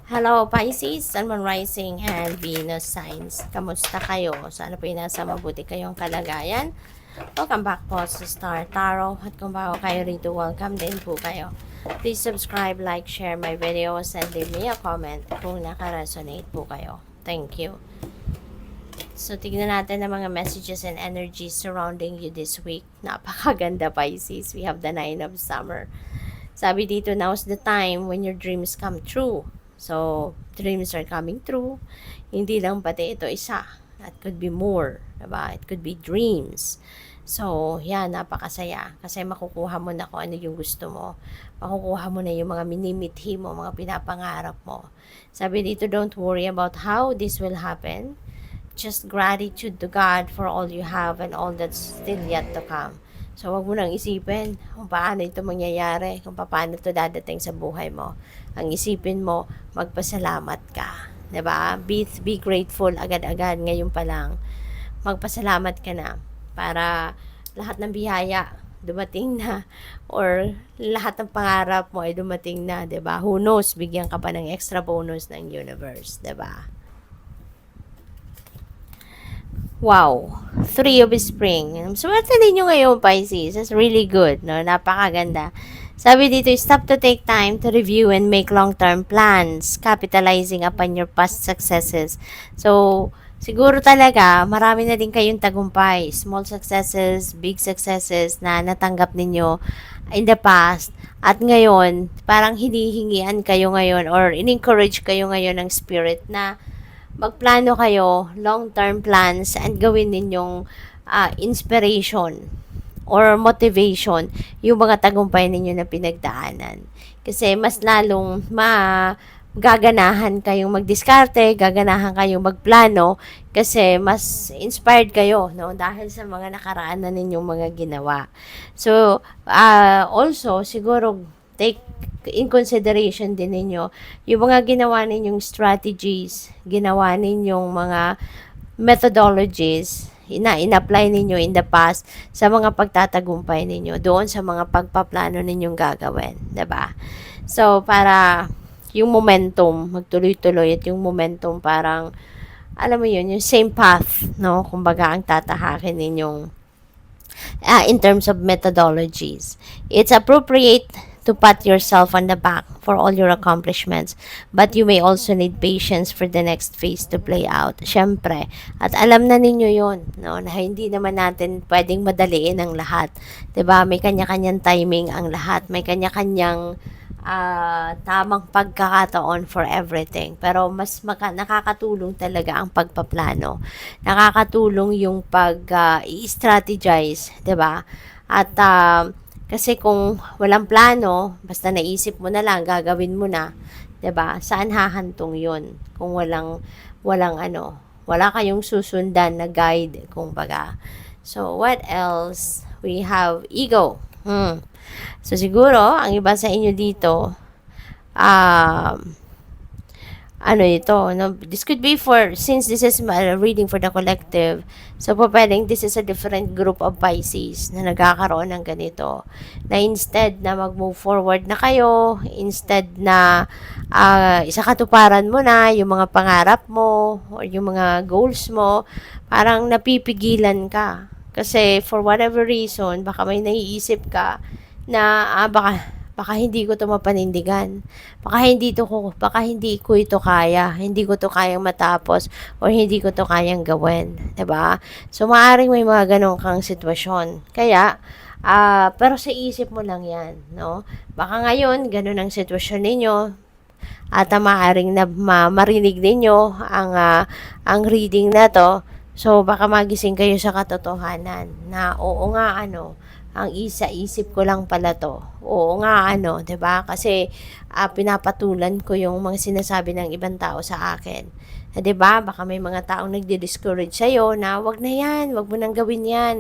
Hello Pisces, Sun, Moon Rising, and Venus signs. Kamusta kayo? Sana po nasa mabuti kayong kalagayan. Welcome back po sa Star Tarot. At kung bago kayo rito, welcome din po kayo. Please subscribe, like, share my videos, and leave me a comment kung naka-resonate po kayo. Thank you. So, tignan natin ang mga messages and energies surrounding you this week. Napakaganda, Pisces. We have the 9 of Summer. Sabi dito, now's the time when your dreams come true. So, dreams are coming true. Hindi lang pati ito isa. It could be more. Diba? It could be dreams. So, yan, napakasaya. Kasi makukuha mo na kung ano yung gusto mo. Makukuha mo na yung mga minimithi mo, mga pinapangarap mo. Sabi dito, don't worry about how this will happen. Just gratitude to God for all you have and all that's still yet to come. So, wag mo nang isipin kung paano ito mangyayari, kung paano ito dadating sa buhay mo. Ang isipin mo, magpasalamat ka. 'Di ba? Be grateful agad-agad ngayon pa lang. Magpasalamat ka na para lahat ng biyaya dumating na or lahat ng pangarap mo ay dumating na, 'di ba? Who knows, bigyan ka pa ng extra bonus ng universe, 'di ba? Wow. 3 of Spring. Swerte ninyo ngayon, Pisces. That's really good, no? Napakaganda. Sabi dito, stop to take time to review and make long-term plans, capitalizing upon your past successes. So, siguro talaga, marami na din kayong tagumpay. Small successes, big successes na natanggap ninyo in the past. At ngayon, parang hinihingian kayo ngayon or in-encourage kayo ngayon ng spirit na magplano kayo, long-term plans, and gawin ninyong inspiration or motivation yung mga tagumpay ninyo na pinagdaanan. Kasi mas lalong gaganahan kayong magdiskarte, gaganahan kayong magplano kasi mas inspired kayo, no, dahil sa mga nakaraan na ninyong mga ginawa. So, also siguro take in consideration din ninyo yung mga ginawa ninyong strategies, ginawa ninyong mga methodologies na in-apply ninyo in the past sa mga pagtatagumpay ninyo doon sa mga pagpaplano ninyong gagawin, 'di ba? So, para yung momentum magtuloy-tuloy at yung momentum parang alam mo yun, yung same path, no? Kumbaga ang tatahakin ninyong in terms of methodologies. It's appropriate to pat yourself on the back for all your accomplishments, but you may also need patience for the next phase to play out. Syempre, at alam na ninyo yon, no, na hindi naman natin pwedeng madaliin ang lahat. 'Di ba? May kanya-kanyang timing ang lahat. May kanya-kanyang tamang pagkakataon for everything. Pero mas nakakatulong talaga ang pagpaplano. Nakakatulong yung i-strategize, 'di ba? At kasi kung walang plano, basta naisip mo na lang, gagawin mo na, 'di ba? Saan hahantong 'yon? Kung wala kayong susundan na guide, kumbaga. So, what else? We have ego. So, siguro, ang iba sa inyo dito, um, ano ito, no? This could be since this is a reading for the collective, so po pwedeng this is a different group of Pisces na nagkakaroon ng ganito, na instead na mag-move forward na kayo, instead na isakatuparan mo na yung mga pangarap mo, or yung mga goals mo, parang napipigilan ka. Kasi for whatever reason, baka may naiisip ka na baka hindi ko to mapanindigan. Baka hindi ko ito kaya. Hindi ko to kayang matapos or hindi ko to kayang gawin, 'di ba? So maaring may mga ganong kang sitwasyon. Kaya pero sa isip mo lang 'yan, no? Baka ngayon ganun ang sitwasyon ninyo at maaring na marinig ninyo ang reading na to. So baka magising kayo sa katotohanan na oo nga ang isip ko lang pala to. Oo nga 'di ba? Kasi pinapatulan ko yung mga sinasabi ng ibang tao sa akin. 'Di ba? Baka may mga taong nagdi-discourage sa iyo na wag na 'yan, wag mo nang gawin 'yan.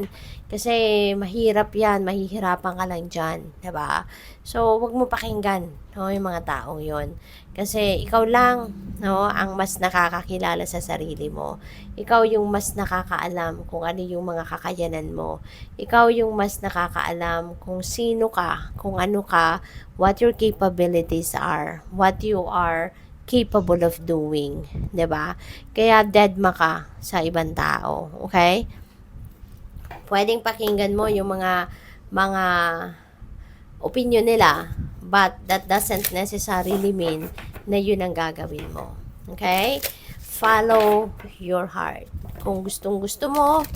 Kasi mahirap 'yan, mahihirapan ka lang diyan, 'di ba? So, wag mo pakinggan, no, yung mga taong 'yon. Kasi ikaw lang, no, ang mas nakakakilala sa sarili mo. Ikaw yung mas nakakaalam kung ano yung mga kakayanan mo. Ikaw yung mas nakakaalam kung sino ka, kung ano ka, what your capabilities are, what you are capable of doing, 'di ba? Kaya deadma ka sa ibang tao, okay? Pwedeng pakinggan mo yung mga opinion nila, but that doesn't necessarily mean na yun ang gagawin mo. Okay? Follow your heart. Kung gustong-gusto mo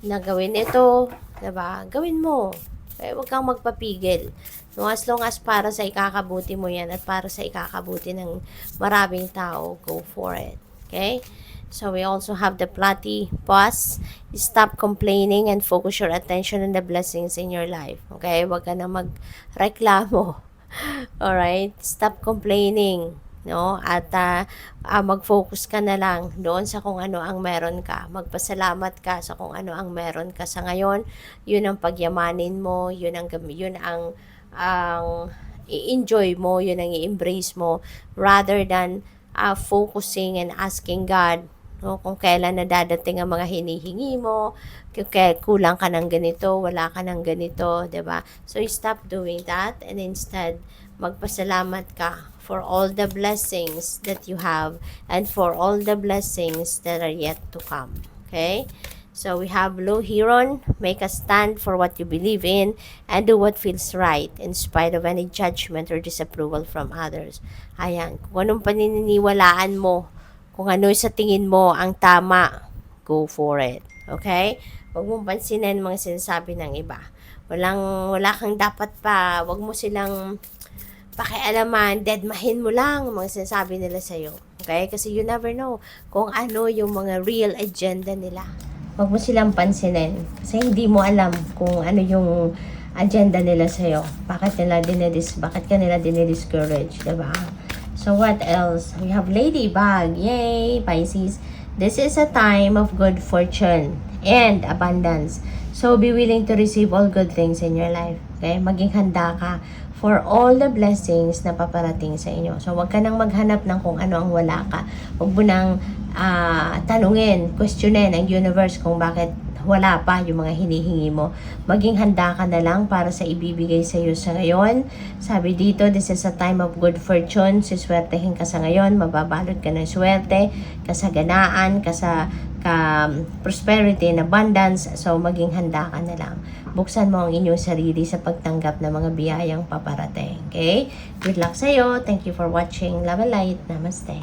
na gawin ito, 'di ba? Gawin mo. Okay? Huwag kang magpapigil. No, as long as para sa ikakabuti mo yan at para sa ikakabuti ng maraming tao, go for it. Okay? So we also have the platypus. Stop complaining and focus your attention on the blessings in your life. Okay? Huwag ka na magreklamo. Alright? Stop complaining. No? At mag-focus ka na lang doon sa kung ano ang meron ka. Magpasalamat ka sa kung ano ang meron ka sa ngayon. Yun ang pagyamanin mo. Yun ang i-enjoy mo. Yun ang i-embrace mo. Rather than focusing and asking God, no, kung kailan na dadating ang mga hinihingi mo, kaya kulang ka ng ganito, wala ka ng ganito, 'di ba? So stop doing that and instead magpasalamat ka for all the blessings that you have and for all the blessings that are yet to come. Okay? So we have Blue Heron, make a stand for what you believe in and do what feels right in spite of any judgment or disapproval from others. Ayan, kung anong paniniwalaan mo, kung ano sa tingin mo ang tama, go for it. Okay? Huwag mong pansinin mga sinasabi ng iba. Wala kang dapat pa, huwag mo silang pakialaman, deadmahin mo lang mga sinasabi nila sa'yo. Okay? Kasi you never know kung ano yung mga real agenda nila. Huwag mo silang pansinin. Kasi hindi mo alam kung ano yung agenda nila sa'yo. Bakit ka nila dinidiscourage, diba? So what else? We have Ladybug. Yay, Pisces. This is a time of good fortune and abundance. So be willing to receive all good things in your life. Okay? Maging handa ka for all the blessings na paparating sa inyo. So wag ka nang maghanap ng kung ano ang wala ka. Wag mo nang tanungin, questionin ang universe kung bakit wala pa yung mga hinihingi mo. Maging handa ka na lang para sa ibibigay sa iyo sa ngayon. Sabi dito, this is a time of good fortune. Siswertehin ka sa ngayon, mababalot ka ng swerte, kasaganaan, prosperity and abundance. So maging handa ka na lang. Buksan mo ang inyong sarili sa pagtanggap ng mga biyayang paparating. Okay? Good luck sa iyo. Thank you for watching. Love and light. Namaste.